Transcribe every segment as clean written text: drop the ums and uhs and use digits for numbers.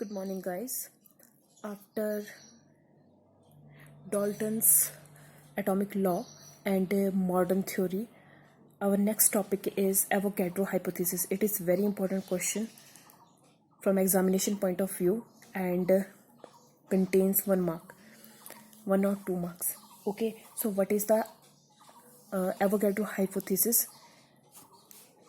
Good morning, guys. After Dalton's atomic law and modern theory, our next topic is Avogadro hypothesis. It is very important question from examination point of view and contains 1 mark, 1 or 2 marks. Okay, so what is the Avogadro hypothesis?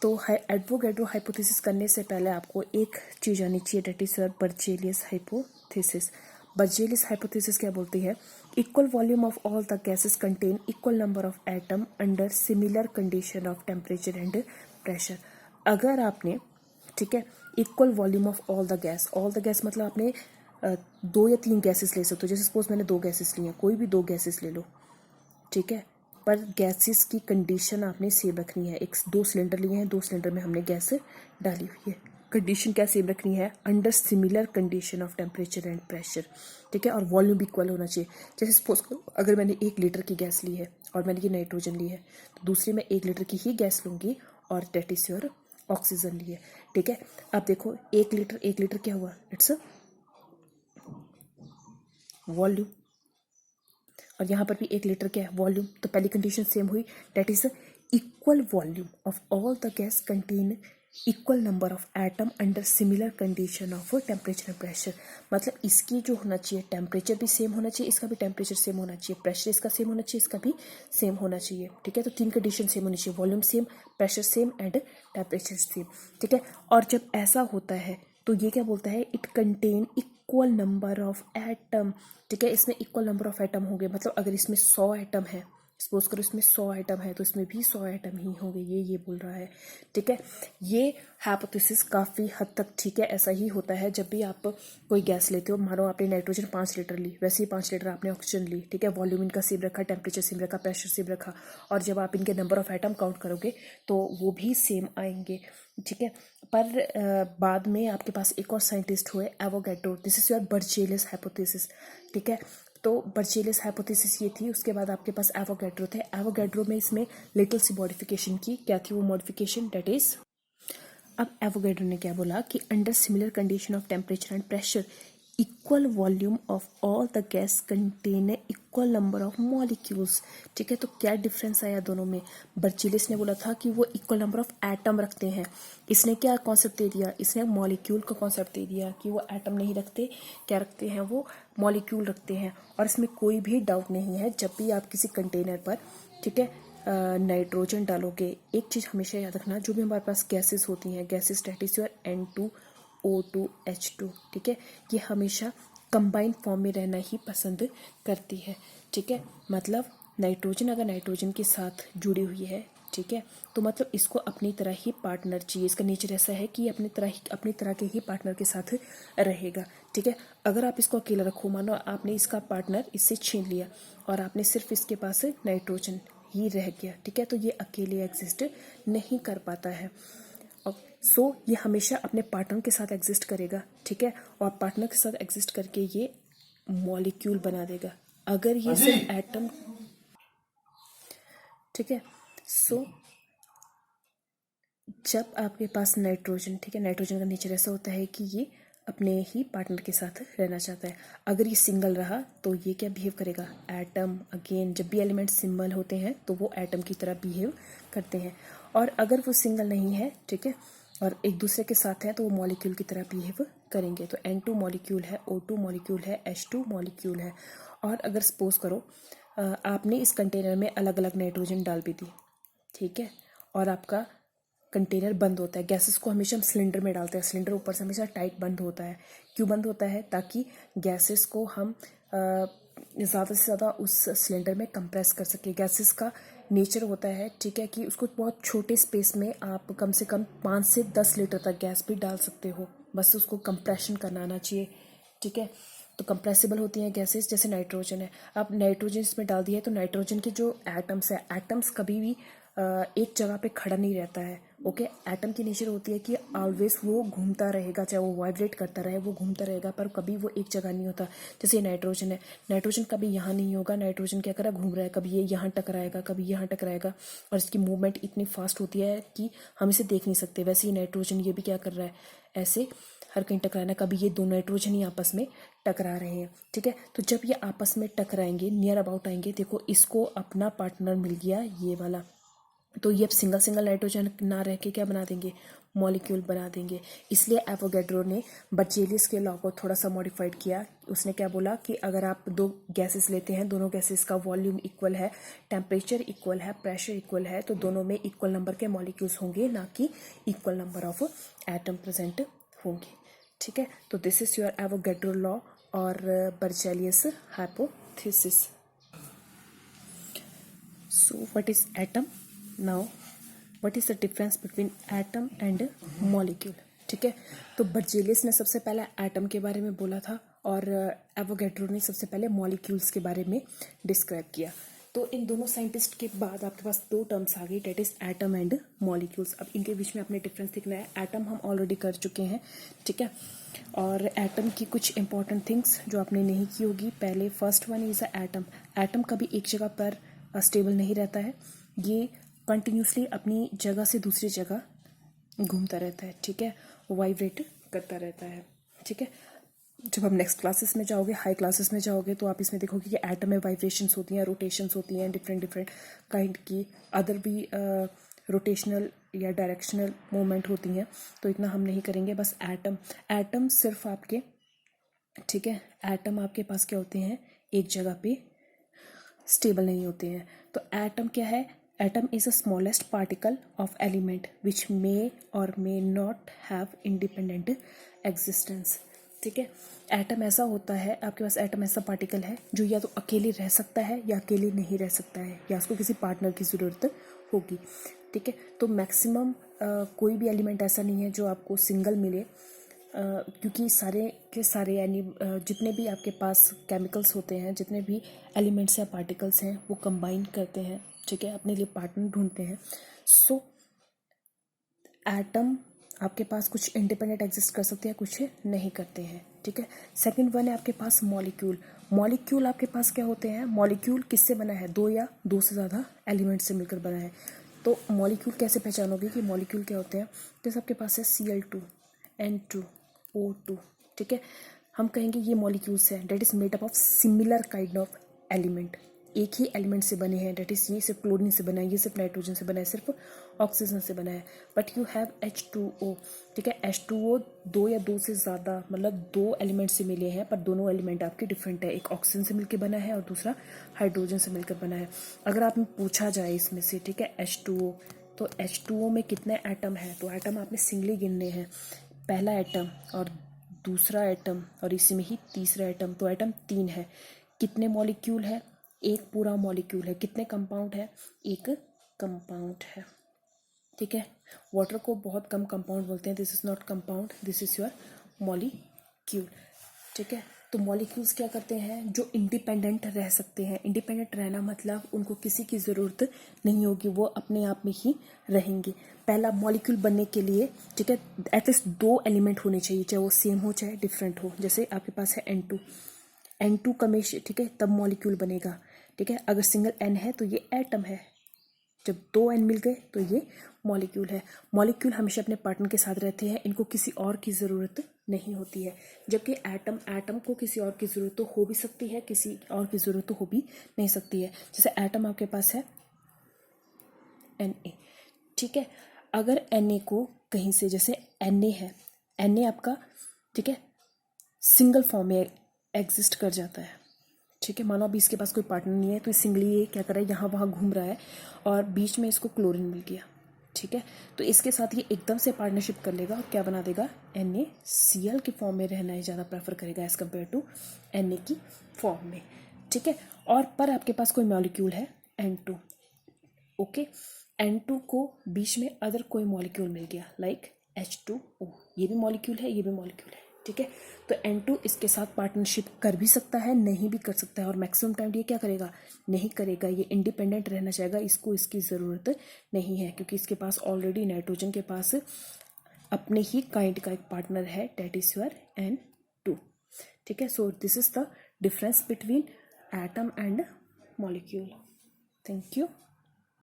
तो Avogadro hypothesis करने से पहले आपको एक चीज़ आनी चाहिए, that is Berzelius hypothesis. Berzelius hypothesis क्या बोलती है? Equal volume of all the gases contain equal number of atom under similar condition of temperature and pressure. अगर आपने, ठीक है, equal volume of all the gas मतलब आपने 2 या 3 गैसेस ले सकते हो. जैसे सपोज मैंने 2 गैसेस लिए हैं, कोई भी 2 गैसेस ले लो, ठीक है, पर गैसेस की कंडीशन आपने सेम रखनी है. 2 सिलेंडर लिए हैं, 2 सिलेंडर में हमने गैस डाली हुई है. कंडीशन क्या सेम रखनी है? Under similar condition of temperature and pressure, ठीक है, और वॉल्यूम भी इक्वल होना चाहिए. जैसे सपोज अगर मैंने 1 लीटर की गैस ली है और मैंने ये नाइट्रोजन ली है, तो दूसरी में 1 लीटर की ही गैस लूँगी और डेट इज योर ऑक्सीजन ली है. ठीक है, अब देखो 1 लीटर क्या हुआ? Its volume. और यहाँ पर भी 1 लीटर क्या है? वॉल्यूम. तो पहली कंडीशन सेम हुई, that is equal volume of all the gas contain equal number of atom under similar condition of temperature and pressure. मतलब इसकी जो होना चाहिए टेम्परेचर भी सेम होना चाहिए, इसका भी टेम्परेचर सेम होना चाहिए, प्रेशर इसका सेम होना चाहिए, इसका भी सेम होना चाहिए. ठीक है, तो 3 कंडीशन सेम होनी चाहिए, volume same, pressure same and temperature same. ठीक है, और जब ऐसा होता है तो ये क्या बोलता है? It contain equal number of atom. ठीक है, इसमें इक्वल नंबर ऑफ एटम होंगे. मतलब अगर इसमें 100 एटम है, सपोज करो इसमें 100 एटम है, तो इसमें भी 100 एटम ही होंगे. ये बोल रहा है. ठीक है, ये हाइपोथेसिस काफ़ी हद तक ठीक है. ऐसा ही होता है जब भी आप कोई गैस लेते हो. मानो आपने नाइट्रोजन 5 लीटर ली, वैसे ही 5 लीटर आपने ऑक्सीजन ली. ठीक है, वॉल्यूम इनका सेम रखा, टेम्परेचर सेम रखा, प्रेशर सेम रखा, और जब आप इनके नंबर ऑफ एटम काउंट करोगे तो वो भी सेम आएंगे. ठीक है, पर बाद में आपके पास एक और साइंटिस्ट हुए, Avogadro. This is your Berzelius hypothesis. ठीक है, तो बर्जेलियस हाइपोथेसिस ये थी. उसके बाद आपके पास एवोगैड्रो थे. एवोगैड्रो में इसमें लिटिल सी मॉडिफिकेशन की. क्या थी वो मॉडिफिकेशन? डेट इज, अब एवोगैड्रो ने क्या बोला कि under similar condition of temperature and pressure equal volume of all the gas contain equal number of molecules. ठीक है, तो क्या डिफरेंस आया दोनों में? बर्जेलियस ने बोला था कि वो इक्वल नंबर ऑफ एटम रखते हैं. इसने क्या कॉन्सेप्ट दे दिया? इसने मॉलिक्यूल का कॉन्सेप्ट दे दिया कि वो एटम नहीं रखते. क्या रखते हैं? वो मॉलिक्यूल रखते हैं. और इसमें कोई भी डाउट नहीं है, जब भी आप किसी कंटेनर पर, ठीक है, नाइट्रोजन डालोगे, एक चीज़ हमेशा याद रखना, जो भी हमारे पास गैसेस होती हैं, gases date is your N2O2H2. ठीक है, ये हमेशा कंबाइंड फॉर्म में रहना ही पसंद करती है. ठीक है, मतलब नाइट्रोजन अगर नाइट्रोजन के साथ जुड़ी हुई है, ठीक है, तो मतलब इसको अपनी तरह ही पार्टनर चाहिए. इसका नेचर ऐसा है कि अपनी तरह के ही पार्टनर के साथ रहेगा. ठीक है, अगर आप इसको अकेला रखो, मानो आपने इसका पार्टनर इससे छीन लिया और आपने सिर्फ इसके पास नाइट्रोजन ही रह गया, ठीक है, तो ये अकेले एग्जिस्ट नहीं कर पाता है. सो ये हमेशा अपने पार्टनर के साथ एग्जिस्ट करेगा. ठीक है, और पार्टनर के साथ एग्जिस्ट करके ये मॉलिक्यूल बना देगा. अगर ये सिर्फ एटम, ठीक है, सो जब आपके पास नाइट्रोजन, ठीक है, नाइट्रोजन का नेचर ऐसा होता है कि ये अपने ही पार्टनर के साथ रहना चाहता है. अगर ये सिंगल रहा तो ये क्या बिहेव करेगा? एटम. अगेन, जब भी एलिमेंट सिंगल होते हैं तो वो एटम की तरह बिहेव करते हैं. और अगर वो सिंगल नहीं है, ठीक है, और एक दूसरे के साथ हैं, तो वो मॉलिक्यूल की तरह बिहेव करेंगे. तो N2 मॉलिक्यूल है, O2 मॉलिक्यूल है, H2 मॉलिक्यूल है. और अगर सपोज करो आपने इस कंटेनर में अलग अलग नाइट्रोजन डाल भी दी, ठीक है, और आपका कंटेनर बंद होता है. गैसेस को हमेशा हम सिलेंडर में डालते हैं, सिलेंडर ऊपर से हमेशा टाइट बंद होता है. क्यों बंद होता है? ताकि गैसेस को हम ज़्यादा से ज़्यादा उस सिलेंडर में कंप्रेस कर सके. गैसेस का नेचर होता है, ठीक है, कि उसको बहुत छोटे स्पेस में आप कम से कम 5 से 10 लीटर तक गैस भी डाल सकते हो. बस उसको कंप्रेशन करना आना चाहिए. ठीक है, तो कंप्रेसिबल होती हैं गैसेस. जैसे नाइट्रोजन है, अब नाइट्रोजन इसमें डाल दिया है, तो नाइट्रोजन के जो एटम्स है, एटम्स कभी भी एक जगह पे खड़ा नहीं रहता है. ओके, एटम की नेचर होती है कि ऑलवेज वो घूमता रहेगा, चाहे वो वाइब्रेट करता रहे, वो घूमता रहेगा, पर कभी वो एक जगह नहीं होता. जैसे नाइट्रोजन है, नाइट्रोजन कभी यहाँ नहीं होगा. नाइट्रोजन क्या कर रहा है? घूम रहा है. कभी ये यहाँ टकराएगा, कभी यहाँ टकराएगा, और इसकी मूवमेंट इतनी फास्ट होती है कि हम इसे देख नहीं सकते. वैसे ही नाइट्रोजन ये भी क्या कर रहा है? ऐसे हर कहीं टकराना, कभी ये दो नाइट्रोजन ही आपस में टकरा रहे हैं, ठीक है। तो जब ये आपस में टकराएंगे, नियर अबाउट आएंगे, देखो इसको अपना पार्टनर मिल गया ये वाला, तो ये अब सिंगल सिंगल नाइट्रोजन ना रह के क्या बना देंगे, मॉलिक्यूल बना देंगे। इसलिए एवोगैड्रो ने बर्जेलियस के लॉ को थोड़ा सा मॉडिफाइड किया। उसने क्या बोला कि अगर आप दो गैसेस लेते हैं, दोनों गैसेस का वॉल्यूम इक्वल है, टेम्परेचर इक्वल है, प्रेशर इक्वल है, तो दोनों में इक्वल नंबर के मॉलिक्यूल्स होंगे, ना कि equal number of atom present होंगे, ठीक है। तो this is your Avogadro law और Berzelius hypothesis. So what is atom? Now what is the difference between atom and molecule? ठीक है, तो बर्जेलियस ने सबसे पहले एटम के बारे में बोला था और एवोगैड्रो ने सबसे पहले मॉलिक्यूल्स के बारे में डिस्क्राइब किया। तो इन दोनों साइंटिस्ट के बाद आपके पास दो टर्म्स आ गई, that is atom and molecules. अब इनके बीच में अपने डिफरेंस दिखना है। एटम हम ऑलरेडी कर चुके हैं, ठीक है, और एटम की कुछ इंपॉर्टेंट थिंग्स जो आपने नहीं की होगी। पहले first one is a atom. Atom कभी एक जगह पर स्टेबल नहीं रहता है, ये कंटिन्यूसली अपनी जगह से दूसरी जगह घूमता रहता है, ठीक है, वाइब्रेट करता रहता है, ठीक है। जब हम नेक्स्ट क्लासेस में जाओगे, हाई क्लासेस में जाओगे, तो आप इसमें देखोगे कि एटम में वाइब्रेशंस होती हैं, रोटेशंस होती हैं, डिफरेंट डिफरेंट काइंड की, अदर भी रोटेशनल या डायरेक्शनल मूवमेंट होती हैं। तो इतना हम नहीं करेंगे, बस एटम। एटम सिर्फ आपके, ठीक है, एटम आपके पास क्या होते हैं, एक जगह पे स्टेबल नहीं होते हैं। तो एटम क्या है, atom is a smallest particle of element which may और may not have independent existence, ठीक है। एटम ऐसा होता है, आपके पास एटम ऐसा पार्टिकल है जो या तो अकेले रह सकता है या अकेले नहीं रह सकता है, या उसको किसी पार्टनर की ज़रूरत होगी, ठीक है। तो मैक्सिमम कोई भी एलिमेंट ऐसा नहीं है जो आपको सिंगल मिले, क्योंकि सारे के सारे यानी जितने भी आपके पास केमिकल्स होते हैं, जितने भी एलिमेंट्स या पार्टिकल्स हैं, वो कंबाइन करते हैं, ठीक है, अपने लिए पार्टनर ढूंढते हैं। सो एटम आपके पास कुछ इंडिपेंडेंट एग्जिस्ट कर सकते हैं, कुछ नहीं करते हैं, ठीक है। सेकंड वन है आपके पास मॉलिक्यूल। मॉलिक्यूल आपके पास क्या होते हैं, मॉलिक्यूल किससे बना है, दो या दो से ज़्यादा एलिमेंट से मिलकर बना है। तो मॉलिक्यूल कैसे पहचानोगे कि मॉलिक्यूल क्या होते हैं, जैसे आपके पास है Cl2 N2 O2, ठीक है, हम कहेंगे ये मॉलिक्यूल्स हैं, that is made up of similar kind of element, एक ही एलिमेंट से बने हैं, डेट इज ये सिर्फ क्लोरीन से बना है, ये सिर्फ नाइट्रोजन से बना है, सिर्फ ऑक्सीजन से बना है। बट यू हैव H2O, ठीक है, H2O दो या दो से ज़्यादा, मतलब दो एलिमेंट से मिले हैं, पर दोनों एलिमेंट आपके डिफरेंट है, एक ऑक्सीजन से मिलकर बना है और दूसरा हाइड्रोजन से मिलकर बना है। अगर आप में पूछा जाए इसमें से, ठीक है, H2O, तो H2O में कितने एटम है, तो एटम आपने सिंगली गिनने हैं, पहला एटम और दूसरा एटम और इसी में ही तीसरा एटम, तो एटम 3 है। कितने मॉलिक्यूल है, एक पूरा मॉलिक्यूल है। कितने कंपाउंड है, एक कंपाउंड है, ठीक है। वाटर को बहुत कम कंपाउंड बोलते हैं, this is not compound, this is your molecule, ठीक है। तो मॉलिक्यूल्स क्या करते हैं, जो इंडिपेंडेंट रह सकते हैं। इंडिपेंडेंट रहना मतलब उनको किसी की ज़रूरत नहीं होगी, वो अपने आप में ही रहेंगे। पहला मॉलिक्यूल बनने के लिए, ठीक है, एटलीस्ट दो एलिमेंट होने चाहिए, चाहे वो सेम हो चाहे डिफरेंट हो। जैसे आपके पास है N2 कमेश, ठीक है, तब मॉलिक्यूल बनेगा, ठीक है। अगर सिंगल N है तो ये एटम है, जब दो N मिल गए तो ये मॉलिक्यूल है। मॉलिक्यूल हमेशा अपने पार्टनर के साथ रहते हैं, इनको किसी और की ज़रूरत नहीं होती है। जबकि एटम को किसी और की ज़रूरत तो हो भी सकती है, किसी और की ज़रूरत तो हो भी नहीं सकती है। जैसे एटम आपके पास है Na, ठीक है, अगर Na को कहीं से, जैसे Na है, Na आपका, ठीक है, सिंगल फॉर्म में एग्जिस्ट कर जाता है, ठीक है। मानो अभी इसके पास कोई पार्टनर नहीं है, तो सिंगली ये क्या कर रहा है, यहाँ वहाँ घूम रहा है और बीच में इसको क्लोरीन मिल गया, ठीक है। तो इसके साथ ये एकदम से पार्टनरशिप कर लेगा और क्या बना देगा, NaCl की फॉर्म में रहना ही ज़्यादा प्रेफर करेगा एज़ कम्पेयर टू Na की फॉर्म में, ठीक है। और पर आपके पास कोई मॉलिक्यूल है N2, ओके, N2 को बीच में अदर कोई मॉलिक्यूल मिल गया, लाइक H2O, ये भी मॉलिक्यूल है, ये भी मॉलिक्यूल है, ठीक है। तो N2 इसके साथ पार्टनरशिप कर भी सकता है, नहीं भी कर सकता है, और मैक्सिमम टाइम ये क्या करेगा, नहीं करेगा, ये इंडिपेंडेंट रहना चाहेगा, इसको इसकी ज़रूरत नहीं है, क्योंकि इसके पास ऑलरेडी नाइट्रोजन के पास अपने ही काइंड का एक पार्टनर है, डेट इज योर N2, ठीक है। So this is the difference between atom and molecule. Thank you.